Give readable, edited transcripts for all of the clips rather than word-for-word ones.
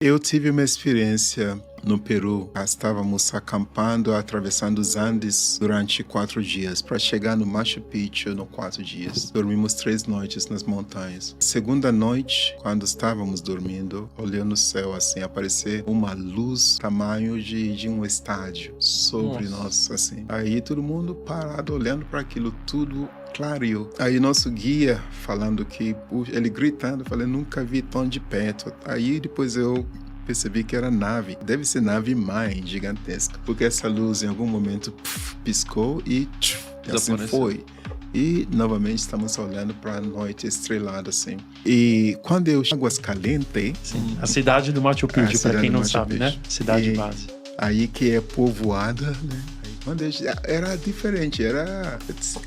Eu tive uma experiência no Peru. Estávamos acampando, atravessando os Andes durante 4 dias, para chegar no Machu Picchu no 4 dias. Dormimos 3 noites nas montanhas. Segunda noite, quando estávamos dormindo, olhando no céu, assim, aparecer uma luz tamanho de um estádio sobre nós, assim. Aí todo mundo parado, olhando para aquilo tudo. Clareou. Aí nosso guia falando que, ele gritando, falando, nunca vi tão de perto. Aí depois eu percebi que era nave. Deve ser nave mãe gigantesca. Porque essa luz em algum momento piscou e assim foi. E novamente estamos olhando para a noite estrelada, assim. E quando eu chego Águas Calientes... Sim, a cidade do Machu Picchu, para quem não sabe, né? Cidade base. Aí que é povoada, né? Era diferente,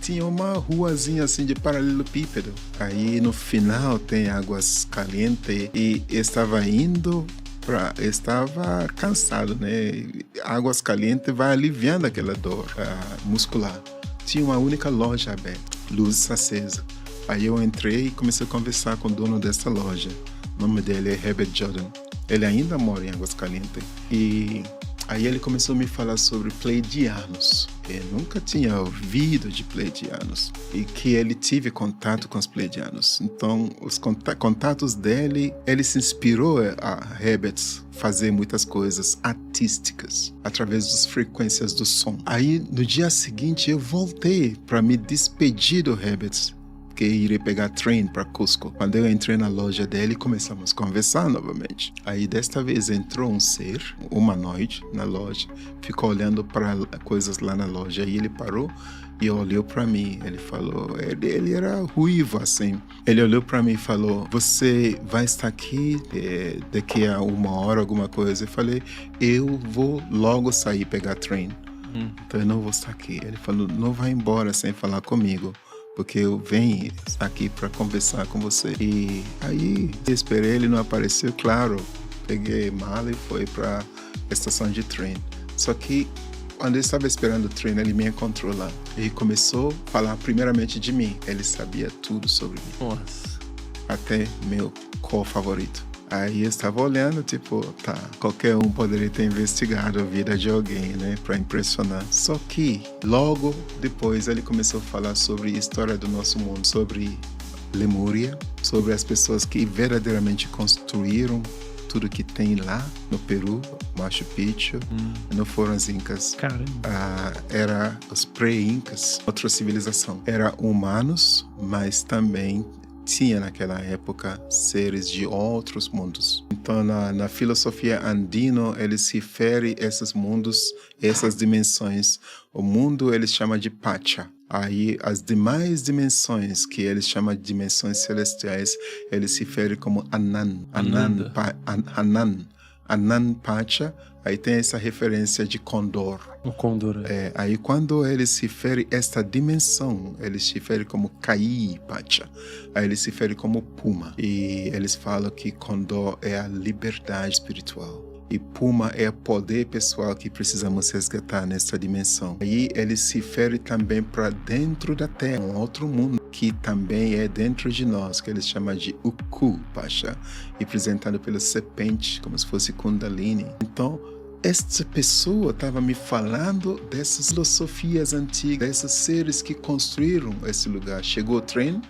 tinha uma ruazinha assim de paralelepípedo. Aí no final tem Águas Calientes e estava cansado, né? Águas Calientes vai aliviando aquela dor muscular. Tinha uma única loja aberta, luzes acesa. Aí eu entrei e comecei a conversar com o dono dessa loja. O nome dele é Herbert Jordan. Ele ainda mora em Águas Calientes. E aí ele começou a me falar sobre pleiadianos. Eu nunca tinha ouvido de pleiadianos. E que ele tive contato com os pleiadianos. Então, os contatos dele, ele se inspirou a Herbert fazer muitas coisas artísticas através das frequências do som. Aí, no dia seguinte, eu voltei para me despedir do Herbert, que irei pegar trem para Cusco. Quando eu entrei na loja dele, começamos a conversar novamente. Aí desta vez entrou um ser, humanoide, na loja, ficou olhando para coisas lá na loja. Aí ele parou e olhou para mim. Ele falou, ele era ruivo assim. Ele olhou para mim e falou, você vai estar aqui daqui a 1 hora, alguma coisa? Eu falei, eu vou logo sair pegar trem. Então eu não vou estar aqui. Ele falou, não vai embora sem falar comigo, porque eu venho aqui para conversar com você. E aí esperei, ele não apareceu, claro. Peguei mala e fui para a estação de trem. Só que quando eu estava esperando o trem, ele me encontrou lá. E começou a falar primeiramente de mim. Ele sabia tudo sobre mim. Nossa. Até meu cor favorito. Aí eu estava olhando, tipo, tá, qualquer um poderia ter investigado a vida de alguém, né, para impressionar. Só que, logo depois, ele começou a falar sobre a história do nosso mundo, sobre Lemúria, sobre as pessoas que verdadeiramente construíram tudo que tem lá no Peru, Machu Picchu. Não foram os Incas. Era os pré-Incas, outra civilização. Era humanos, mas também tinha naquela época seres de outros mundos. Então na filosofia andino ele se refere a esses mundos, essas dimensões. O mundo ele chama de Pacha. Aí as demais dimensões que eles chamam de dimensões celestiais, ele se refere como Anan Pacha. Aí tem essa referência de condor. O condor. Aí quando ele se refere a esta dimensão, ele se refere como Kai Pacha. Aí ele se refere como Puma. E eles falam que condor é a liberdade espiritual. E Puma é o poder pessoal que precisamos resgatar nessa dimensão. Aí ele se refere também para dentro da Terra, um outro mundo que também é dentro de nós, que eles chamam de Uku Pacha, representado pela serpente, como se fosse Kundalini. Então, esta pessoa estava me falando dessas filosofias antigas, desses seres que construíram esse lugar. Chegou o trem,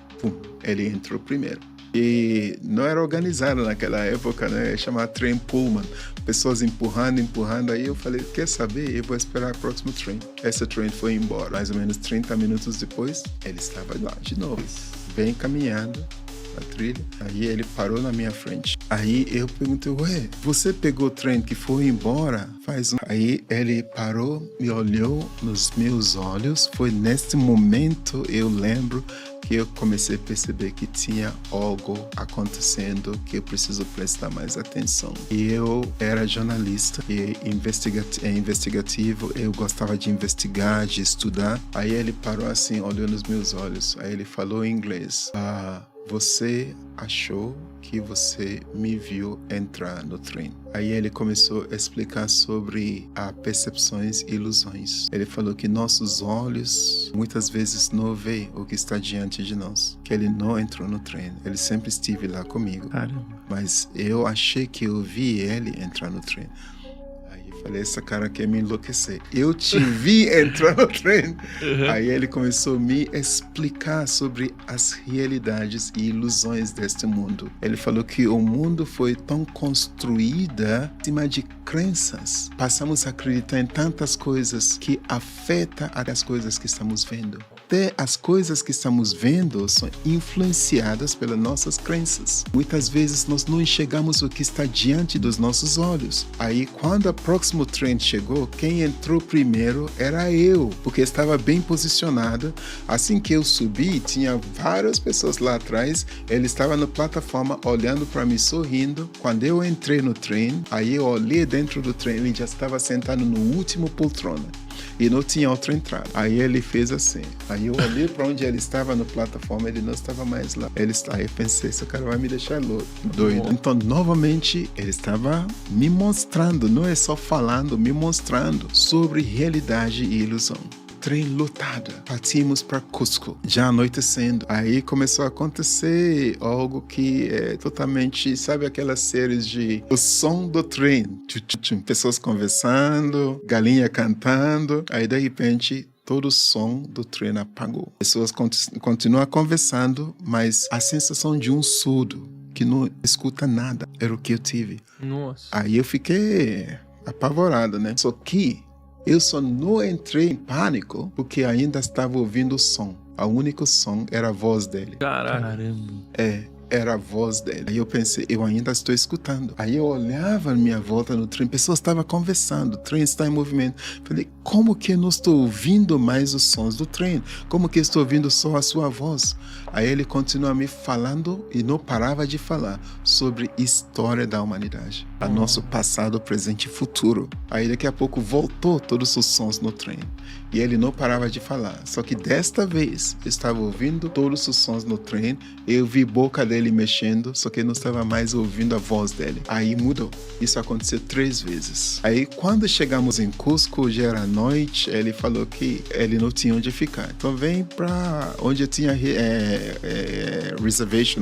ele entrou primeiro. E não era organizado naquela época, né? Chamava trem Pullman. Pessoas empurrando. Aí eu falei, quer saber? Eu vou esperar o próximo trem. Esse trem foi embora. Mais ou menos 30 minutos depois, ele estava lá de novo. Bem caminhando na trilha. Aí ele parou na minha frente. Aí eu perguntei, ué, você pegou o trem que foi embora? Aí ele parou, me olhou nos meus olhos. Foi nesse momento, eu lembro, que eu comecei a perceber que tinha algo acontecendo que eu preciso prestar mais atenção. E eu era jornalista e investigativo, eu gostava de investigar, de estudar. Aí ele parou assim, olhou nos meus olhos, aí ele falou em inglês, você achou que você me viu entrar no trem. Aí ele começou a explicar sobre percepções e ilusões. Ele falou que nossos olhos muitas vezes não veem o que está diante de nós. Que ele não entrou no trem. Ele sempre esteve lá comigo. Caramba. Mas eu achei que eu vi ele entrar no trem. Falei, essa cara quer me enlouquecer. Eu te vi entrar no trem. Aí ele começou a me explicar sobre as realidades e ilusões deste mundo. Ele falou que o mundo foi tão construído em cima de crenças. Passamos a acreditar em tantas coisas que afetam as coisas que estamos vendo. Até as coisas que estamos vendo são influenciadas pelas nossas crenças. Muitas vezes nós não enxergamos o que está diante dos nossos olhos. Aí quando o próximo trem chegou, quem entrou primeiro era eu, porque estava bem posicionado. Assim que eu subi, tinha várias pessoas lá atrás. Ele estava na plataforma olhando para mim, sorrindo. Quando eu entrei no trem, aí eu olhei dentro do trem, ele já estava sentado no último poltrona. E não tinha outra entrada. Aí ele fez assim. Aí eu olhei para onde ele estava na plataforma, ele não estava mais lá. Aí eu pensei, esse cara vai me deixar doido. Então, novamente, ele estava me mostrando, não é só falando, me mostrando sobre realidade e ilusão. Trem lotado. Partimos para Cusco, já anoitecendo. Aí começou a acontecer algo que é totalmente, sabe aquelas séries de o som do trem, pessoas conversando, galinha cantando, aí de repente todo o som do trem apagou. Pessoas continuam conversando, mas a sensação de um surdo que não escuta nada era o que eu tive. Nossa. Aí eu fiquei apavorado, né? Só que eu só não entrei em pânico porque ainda estava ouvindo o som. O único som era a voz dele. Caramba. Era a voz dele. Aí eu pensei, eu ainda estou escutando. Aí eu olhava à minha volta no trem, pessoas estavam conversando, o trem está em movimento. Falei, como que eu não estou ouvindo mais os sons do trem? Como que eu estou ouvindo só a sua voz? Aí ele continua me falando e não parava de falar sobre história da humanidade. A nosso passado, presente e futuro. Aí daqui a pouco voltou todos os sons no trem. E ele não parava de falar. Só que desta vez, eu estava ouvindo todos os sons no trem. Eu vi a boca dele mexendo, só que eu não estava mais ouvindo a voz dele. Aí mudou. Isso aconteceu 3 vezes. Aí quando chegamos em Cusco, já era noite, ele falou que ele não tinha onde ficar. Então vem para onde eu tinha reservation,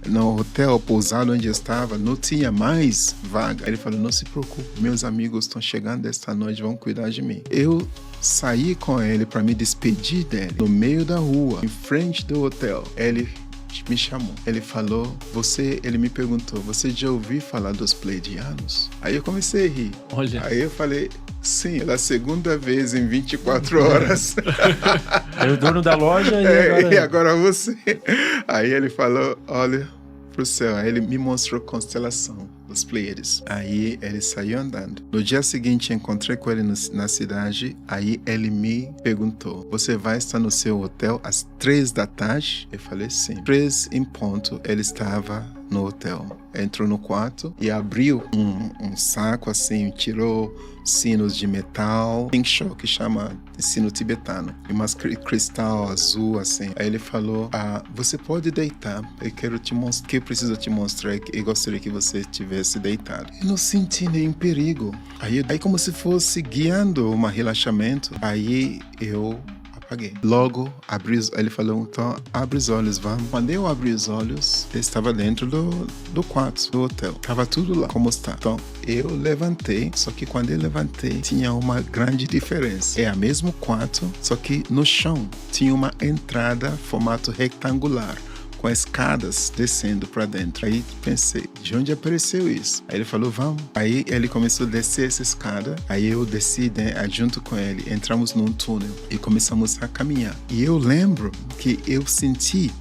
no hotel, pousado onde eu estava, não tinha mais vaga. Ele falou, não se preocupe, meus amigos estão chegando esta noite, vão cuidar de mim. Eu saí com ele para me despedir dele no meio da rua, em frente do hotel. Ele me chamou. Ele falou, ele me perguntou, você já ouviu falar dos Pleiadianos? Aí eu comecei a rir. Olha. Aí eu falei, sim, pela segunda vez em 24 horas. É o dono da loja e agora você. Aí ele falou, olha pro céu. Aí ele me mostrou a constelação dos Pleiades. Aí ele saiu andando. No dia seguinte, encontrei com ele na cidade. Aí ele me perguntou, você vai estar no seu hotel às 3 da tarde? Eu falei, sim. 3 em ponto, ele estava no hotel. Entrou no quarto e abriu um saco assim, tirou sinos de metal, pink show, que chama sino tibetano, e umas cristal azul assim. Aí ele falou, você pode deitar, eu quero te mostrar, que eu preciso te mostrar, eu gostaria que você tivesse deitado. Eu não senti nenhum perigo. Aí como se fosse guiando um relaxamento, aí eu apaguei. Logo, ele falou, então, abre os olhos, vamos. Quando eu abri os olhos, eu estava dentro do quarto, do hotel. Tava tudo lá, como está. Então, eu levantei, só que quando eu levantei, tinha uma grande diferença. É o mesmo quarto, só que no chão tinha uma entrada formato retangular, com escadas descendo para dentro. Aí pensei, de onde apareceu isso? Aí ele falou, vamos. Aí ele começou a descer essa escada. Aí eu desci, né, junto com ele. Entramos num túnel e começamos a caminhar. E eu lembro que eu senti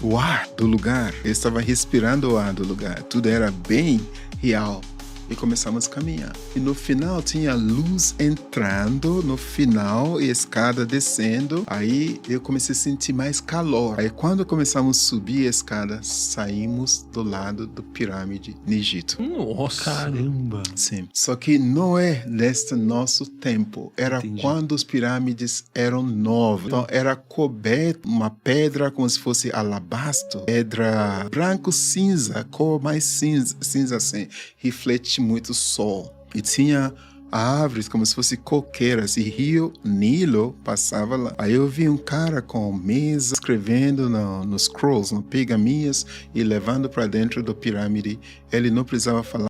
o ar do lugar. Eu estava respirando o ar do lugar. Tudo era bem real. e começamos a caminhar. E no final tinha luz entrando no final e escada descendo. Aí eu comecei a sentir mais calor. Aí quando começamos a subir a escada, saímos do lado do pirâmide no Egito. Nossa! Caramba! Sim. Só que não é deste nosso tempo. Era quando os pirâmides eram novos. Então era coberto uma pedra como se fosse alabastro. Pedra branco-cinza, cor mais cinza assim. Reflete muito sol. E tinha árvores como se fosse coqueiras e rio Nilo passava lá. Aí eu vi um cara com mesa escrevendo nos scrolls, no pergaminhos e levando para dentro da pirâmide. Ele não precisava falar